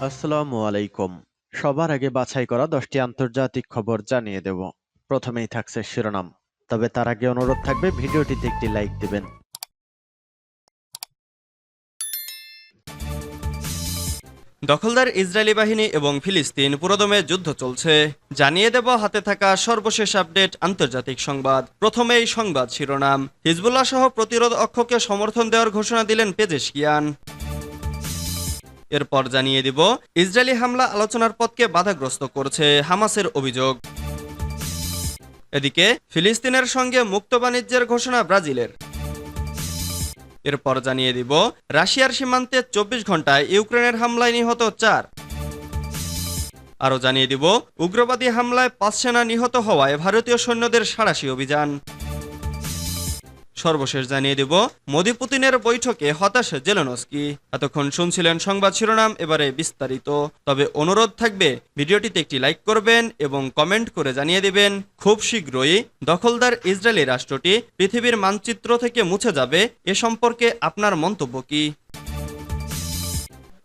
আসসালামু আলাইকুম। সবার আগে বাছাই করা 10টি আন্তর্জাতিক খবর জানিয়ে দেব। প্রথমেই থাকছে শিরোনাম। তবে তার আগে অনুরোধ থাকবে ভিডিওটিতে একটি লাইক দিবেন। দখলদার ইসরায়েলি বাহিনী এবং ফিলিস্তিন পুরোদমে যুদ্ধ চলছে। জানিয়ে দেব হাতে থাকা সর্বশেষ আপডেট আন্তর্জাতিক সংবাদ। প্রথমেই সংবাদ শিরোনাম। হিজবুল্লাহ সহ প্রতিরোধ অক্ষকে সমর্থন দেওয়ার ঘোষণা দিলেন পেজেশকিয়ান। এরপর জানিয়ে দিব ইসরায়েলি হামলা আলোচনার পথকে বাধাগ্রস্ত করছে, হামাসের অভিযোগ। এদিকে ফিলিস্তিনের সঙ্গে মুক্ত বাণিজ্যের ঘোষণা ব্রাজিলের। এরপর জানিয়ে দিব রাশিয়ার সীমান্তে 24 ঘন্টায় ইউক্রেনের হামলায় নিহত 4। আরও জানিয়ে দিব উগ্রবাদী হামলায় 5 সেনা নিহত হওয়ায় ভারতীয় সৈন্যদের সাঁড়াশি অভিযান। সর্বশেষ জানিয়ে দিব মোদি পুতিনের বৈঠকে হতাশ জেলেনস্কি। এতক্ষণ শুনছিলেন সংবাদ শিরোনাম, এবারে বিস্তারিত। তবে অনুরোধ থাকবে ভিডিওটিতে একটি লাইক করবেন এবং কমেন্ট করে জানিয়ে দিবেন খুব শীঘ্রই দখলদার ইসরায়েলি রাষ্ট্রটি পৃথিবীর মানচিত্র থেকে মুছে যাবে, এ সম্পর্কে আপনার মন্তব্য কি?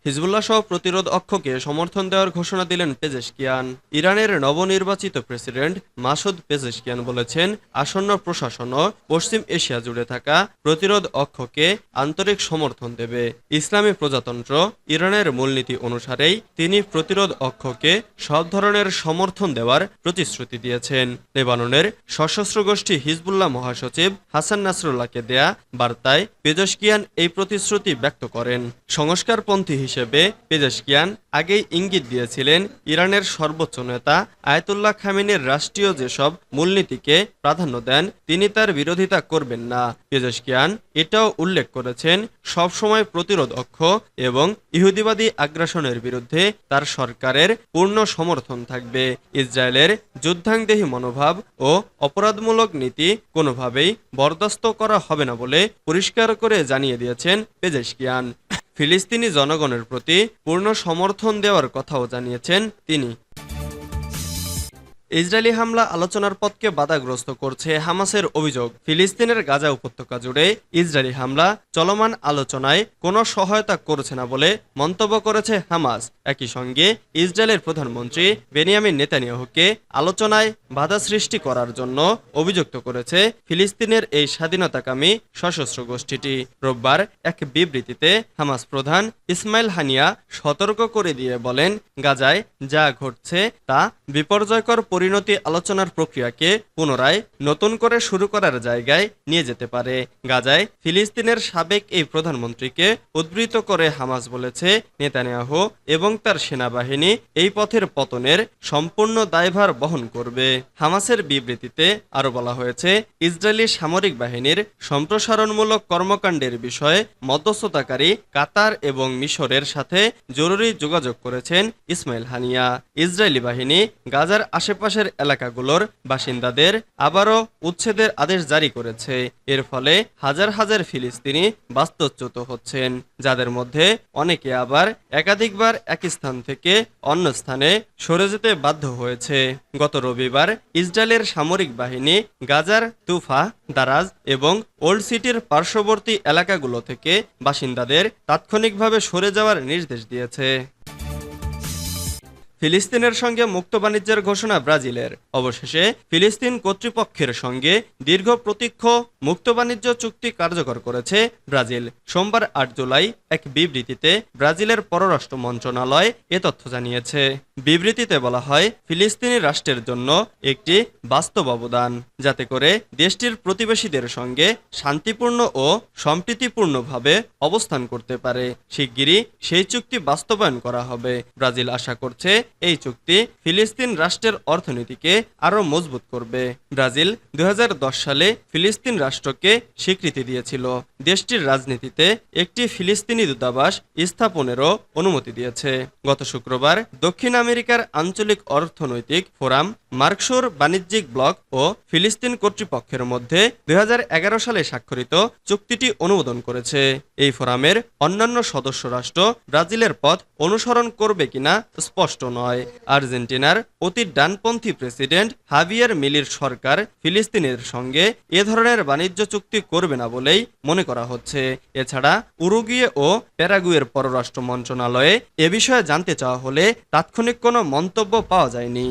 হিজবুল্লাহ সহ প্রতিরোধ অক্ষকে সমর্থন দেওয়ার ঘোষণা দিলেন পেজেশকিয়ান। ইরানের নবনির্বাচিত প্রেসিডেন্ট মাসুদ পেজেশকিয়ান বলেছেন, আসন্ন প্রশাসন ও পশ্চিম এশিয়া জুড়ে থাকা প্রতিরোধ অক্ষকে আন্তরিক সমর্থন দেবে। ইসলামী প্রজাতন্ত্র ইরানের মূলনীতি অনুসারেই তিনি প্রতিরোধ অক্ষকে সব ধরনের সমর্থন দেওয়ার প্রতিশ্রুতি দিয়েছেন। লেবাননের সশস্ত্র গোষ্ঠী হিজবুল্লাহ মহাসচিব হাসান নাসরুল্লাহকে দেয়া বার্তায় পেজেশকিয়ান এই প্রতিশ্রুতি ব্যক্ত করেন। সংস্কারপন্থী হিসেবে পেজেশকিয়ান আগেই ইঙ্গিত দিয়েছিলেন, ইরানের সর্বোচ্চ নেতা আয়াতুল্লাহ খামেনির রাষ্ট্রীয় যেসব মূলনীতিকে প্রাধান্য দেন তিনি তার বিরোধিতা করবেন না। পেজেশকিয়ান এটাও উল্লেখ করেছেন, সবসময় প্রতিরোধ অক্ষ এবং ইহুদিবাদী আগ্রাসনের বিরুদ্ধে তার সরকারের পূর্ণ সমর্থন থাকবে। ইসরায়েলের যুদ্ধাংদেহী মনোভাব ও অপরাধমূলক নীতি কোনোভাবেই বরদাস্ত করা হবে না বলে পরিষ্কার করে জানিয়ে দিয়েছেন পেজেশকিয়ান। ফিলিস্তিনি জনগণের প্রতি পূর্ণ সমর্থন দেওয়ার কথাও জানিয়েছেন তিনি। ইসরায়েলি হামলা আলোচনার পথকে বাধাগ্রস্ত করছে, হামাসের অভিযোগ। ফিলিস্তিনের গাজা উপত্যকা জুড়ে ইসরায়েলি হামলা চলমান আলোচনায় কোনো সহায়তা করছে না বলে মন্তব্য করেছে হামাস। একই সঙ্গে ইসরায়েলের প্রধানমন্ত্রী বেনিয়ামিন নেতানিয়াহুকে আলোচনায় বাধা সৃষ্টি করার জন্য অভিযুক্ত করেছে ফিলিস্তিনের এই স্বাধীনতাকামী সশস্ত্র গোষ্ঠীটি। রোববার এক বিবৃতিতে হামাস প্রধান ইসমাইল হানিয়া সতর্ক করে দিয়ে বলেন, গাজায় যা ঘটছে তা বিপর্যয়কর পরিণতি আলোচনার প্রক্রিয়াকে পুনরায় নতুন করে শুরু করার জায়গায় নিয়ে যেতে পারে। গাজায় ফিলিস্তিনের সাবেক এই প্রধানমন্ত্রীকে উদ্ধৃত করে হামাস বলেছে, নেতানিয়াহু এবং তার সেনাবাহিনী এই পথের পতনের সম্পূর্ণ দায়ভার বহন করবে। হামাসের বিবৃতিতে আরও বলা হয়েছে, ইসরায়েলি সামরিক বাহিনীর সম্প্রসারণমূলক কর্মকাণ্ডের বিষয়ে মধ্যস্থতাকারী কাতার এবং মিশরের সাথে জরুরি যোগাযোগ করেছেন ইসমাইল হানিয়া। ইসরায়েলি বাহিনী গাজার আশেপাশের এলাকাগুলোর বাসিন্দাদের আবারও উচ্ছেদের আদেশ জারি করেছে। এর ফলে হাজার হাজার ফিলিস্তিনি বাস্তুচ্যুত হচ্ছেন, যাদের মধ্যে অনেকে আবার একাধিকবার এক স্থান থেকে অন্য স্থানে সরে যেতে বাধ্য হয়েছে। গত রবিবার ইসরায়েলের সামরিক বাহিনী গাজার তুফা, দারাজ এবং ওল্ড সিটির পার্শ্ববর্তী এলাকাগুলো থেকে বাসিন্দাদের তাৎক্ষণিকভাবে সরে যাওয়ার নির্দেশ দিয়েছে। ফিলিস্তিনের সঙ্গে মুক্ত বাণিজ্যের ঘোষণা ব্রাজিলের। অবশেষে ফিলিস্তিন কর্তৃপক্ষের সঙ্গে দীর্ঘ প্রতীক্ষ মুক্ত বাণিজ্য চুক্তি কার্যকর করেছে ব্রাজিল। সোমবার 8 জুলাই এক বিবৃতিতে ব্রাজিলের পররাষ্ট্র মন্ত্রণালয় এ তথ্য জানিয়েছে। বিবৃতিতে বলা হয়, ফিলিস্তিনি রাষ্ট্রের জন্য একটি বাস্তব অবদান, যাতে করে দেশটির প্রতিবেশীদের সঙ্গে শান্তিপূর্ণ ও সম্প্রীতিপূর্ণভাবে অবস্থান করতে পারে। শিগগিরই সেই চুক্তি বাস্তবায়ন করা হবে। ব্রাজিল আশা করছে এই চুক্তি ফিলিস্তিন রাষ্ট্রের অর্থনীতিকে আরও মজবুত করবে। ব্রাজিল 2010 সালে ফিলিস্তিন রাষ্ট্রকে স্বীকৃতি দিয়েছিল। দেশটির রাজনীতিতে একটি ফিলিস্তিনি দূতাবাস স্থাপনেরও অনুমতি দিয়েছে। গত শুক্রবার দক্ষিণ আমেরিকার আঞ্চলিক অর্থনৈতিক ফোরাম মার্কসুর বাণিজ্যিক ব্লক ও ফিলিস্তিন কর্তৃপক্ষের মধ্যে 2011 সালে স্বাক্ষরিত চুক্তিটি অনুমোদন করেছে। এই ফোরামের অন্যান্য সদস্য রাষ্ট্র ব্রাজিলের পথ অনুসরণ করবে কিনা স্পষ্ট নয়। আর্জেন্টিনার অতি ডানপন্থী প্রেসিডেন্ট হাভিয়ের মিলির সরকার ফিলিস্তিনের সঙ্গে এ ধরনের বাণিজ্য চুক্তি করবে না বলেই মনে করা হচ্ছে। এছাড়া উরুগুয়ে ও প্যারাগুয়ের পররাষ্ট্র মন্ত্রণালয়ে এ বিষয়ে জানতে চাওয়া হলে তাৎক্ষণিক কোনো মন্তব্য পাওয়া যায়নি।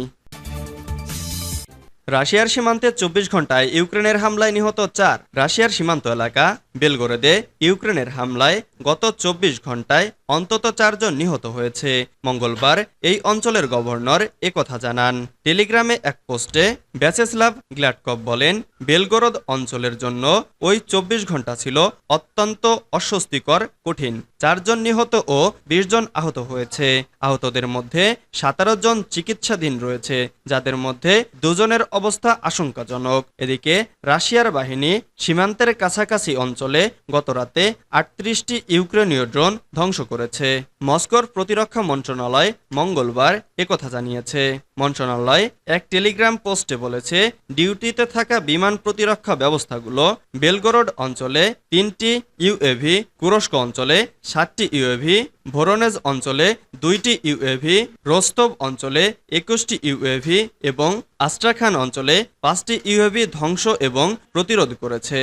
রাশিয়ার সীমান্তে 24 ঘন্টায় ইউক্রেনের হামলায় নিহত 4। রাশিয়ার সীমান্ত এলাকা বেলগোরোদে ইউক্রেনের হামলায় গত 24 ঘন্টায় অন্তত 4 জন নিহত হয়েছে। মঙ্গলবার এই অঞ্চলের গভর্নর একথা জানান। টেলিগ্রামে এক পোস্টে ব্যাচেস্লাভ গ্ল্যাডকভ বলেন, বেলগোরোদ অঞ্চলের জন্য ওই 24 ঘন্টা ছিল অত্যন্ত অস্বস্তিকর, কঠিন। 4 জন নিহত ও 20 জন আহত হয়েছে। আহতদের মধ্যে 17 জন চিকিৎসাধীন রয়েছে, যাদের মধ্যে 2 জনের অবস্থা আশঙ্কাজনক। এদিকে রাশিয়ার বাহিনী সীমান্তের কাছাকাছি অঞ্চলে গতরাতে 38টি ইউক্রেনীয় ড্রোন ধ্বংস করেছে। মস্কোর প্রতিরক্ষা মন্ত্রণালয় মঙ্গলবার একথা জানিয়েছে। মন্ত্রণালয় এক টেলিগ্রাম পোস্টে বলেছে, ডিউটিতে থাকা বিমান প্রতিরক্ষা ব্যবস্থাগুলো বেলগোরোড অঞ্চলে 3টি ইউএভি, কুরস্ক অঞ্চলে 7টি ইউএভি, ভোরোনেজ অঞ্চলে 2টি ইউএভি, রোস্তভ অঞ্চলে 21টি ইউএভি এবং আস্ট্রাখান অঞ্চলে 5টি ইউএভি ধ্বংস এবং প্রতিরোধ করেছে।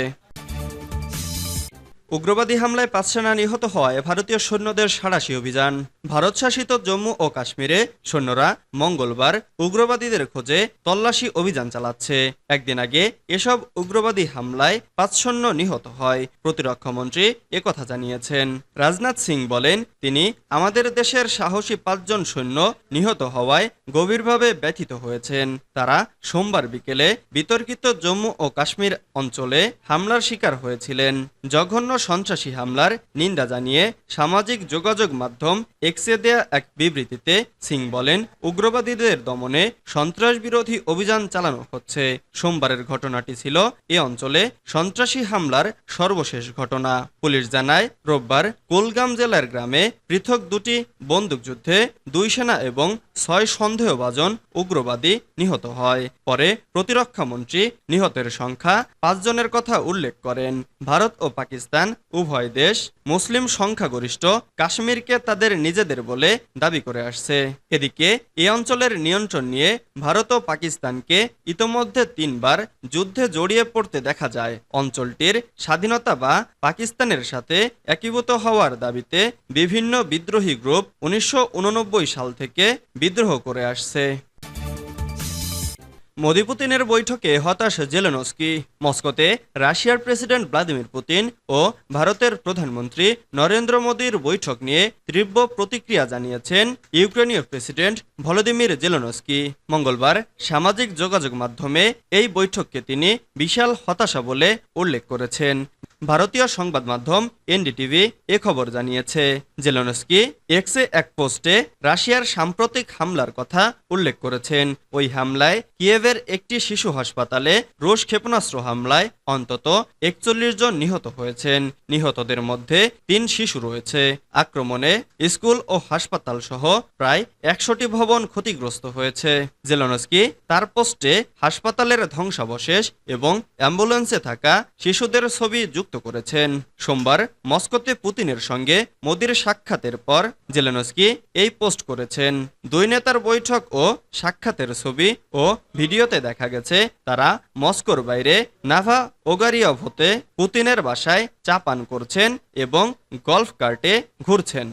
উগ্রবাদী হামলায় 5 সেনা নিহত হওয়ায় ভারতীয় সৈন্যদের সাঁড়াশি অভিযান। ভারত শাসিত জম্মু ও কাশ্মীরে সৈন্যরা মঙ্গলবার উগ্রবাদীদের খোঁজে তল্লাশি অভিযান চালাচ্ছে। একদিন আগে এসব উগ্রবাদী হামলায় 5 সৈন্য নিহত হয়। প্রতিরক্ষামন্ত্রী একথা জানিয়েছেন। রাজনাথ সিং বলেন, তিনি আমাদের দেশের সাহসী 5 জন সৈন্য নিহত হওয়ায় গভীরভাবে ব্যথিত হয়েছেন। তারা সোমবার বিকেলে বিতর্কিত জম্মু ও কাশ্মীর অঞ্চলে হামলার শিকার হয়েছিলেন। জঘন্য সন্ত্রাসী হামলার নিন্দা জানিয়ে সামাজিক যোগাযোগ মাধ্যম এক্সে দেয়া এক বিবৃতিতে সিং বলেন, উগ্রবাদীদের দমনে সন্ত্রাস বিরোধী অভিযান চালানো হচ্ছে। সোমবারের ঘটনাটি ছিল এ অঞ্চলে সন্ত্রাসী হামলার সর্বশেষ ঘটনা। পুলিশ জানায়, রোববার কুলগাম জেলার গ্রামে পৃথক 2টি বন্দুকযুদ্ধে 2 সেনা এবং 6 সন্দেহভাজন উগ্রবাদী নিহত হয়। পরে প্রতিরক্ষামন্ত্রী নিহতের সংখ্যা 5 জনের কথা উল্লেখ করেন। ভারত ও পাকিস্তান উভয় দেশ মুসলিম সংখ্যাগরিষ্ঠ কাশ্মীরকে তাদের নিজেদের বলে দাবি করে আসছে। এদিকে এ অঞ্চলের নিয়ন্ত্রণ নিয়ে ভারত ও পাকিস্তানকে ইতোমধ্যে 3 বার যুদ্ধে জড়িয়ে পড়তে দেখা যায়। অঞ্চলটির স্বাধীনতা বা পাকিস্তানের সাথে একীভূত হওয়ার দাবিতে বিভিন্ন বিদ্রোহী গ্রুপ 1989 সাল থেকে বিদ্রোহ করে আসছে। মোদি পুতিনের বৈঠকে হতাশ জেলেনস্কি। মস্কোতে রাশিয়ার প্রেসিডেন্ট ভ্লাদিমির পুতিন ও ভারতের প্রধানমন্ত্রী নরেন্দ্র মোদীর বৈঠক নিয়ে তীব্র প্রতিক্রিয়া জানিয়েছেন ইউক্রেনীয় প্রেসিডেন্ট ভলোদিমির জেলেনস্কি। মঙ্গলবার সামাজিক যোগাযোগ মাধ্যমে এই বৈঠককে তিনি বিশাল হতাশা বলে উল্লেখ করেছেন। ভারতীয় সংবাদ মাধ্যম এনডিটিভি এ খবর জানিয়েছে। জেলেনস্কি এক্সে এক পোস্টে রাশিয়ার সাম্প্রতিক হামলার কথা উল্লেখ করেছেন। ওই হামলায় কিয়েভের একটি শিশু হাসপাতালে রুশ ক্ষেপণাস্ত্র হামলায় অন্তত 41 জন নিহত হয়েছেন। নিহতদের মধ্যে 3 শিশু রয়েছে। আক্রমণে স্কুল ও হাসপাতাল সহ প্রায় 100টি ভবন ক্ষতিগ্রস্ত হয়েছে। জেলেনস্কি তার পোস্টে হাসপাতালের ধ্বংসাবশেষ এবং অ্যাম্বুলেন্সে থাকা শিশুদের ছবি যুক্ত করেছেন। সোমবার মস্কোতে পুতিনের সঙ্গে মোদির সাক্ষাতের পর জেলেনস্কি এই পোস্ট করেছেন। 2 নেতার বৈঠক ও সাক্ষাতের ছবি ও ভিডিওতে দেখা গেছে তারা মস্কোর বাইরে নাভা ওগারিয়ভতে পুতিনের বাসায় চা পান করছেন এবং গল্ফ কার্টে ঘুরছেন।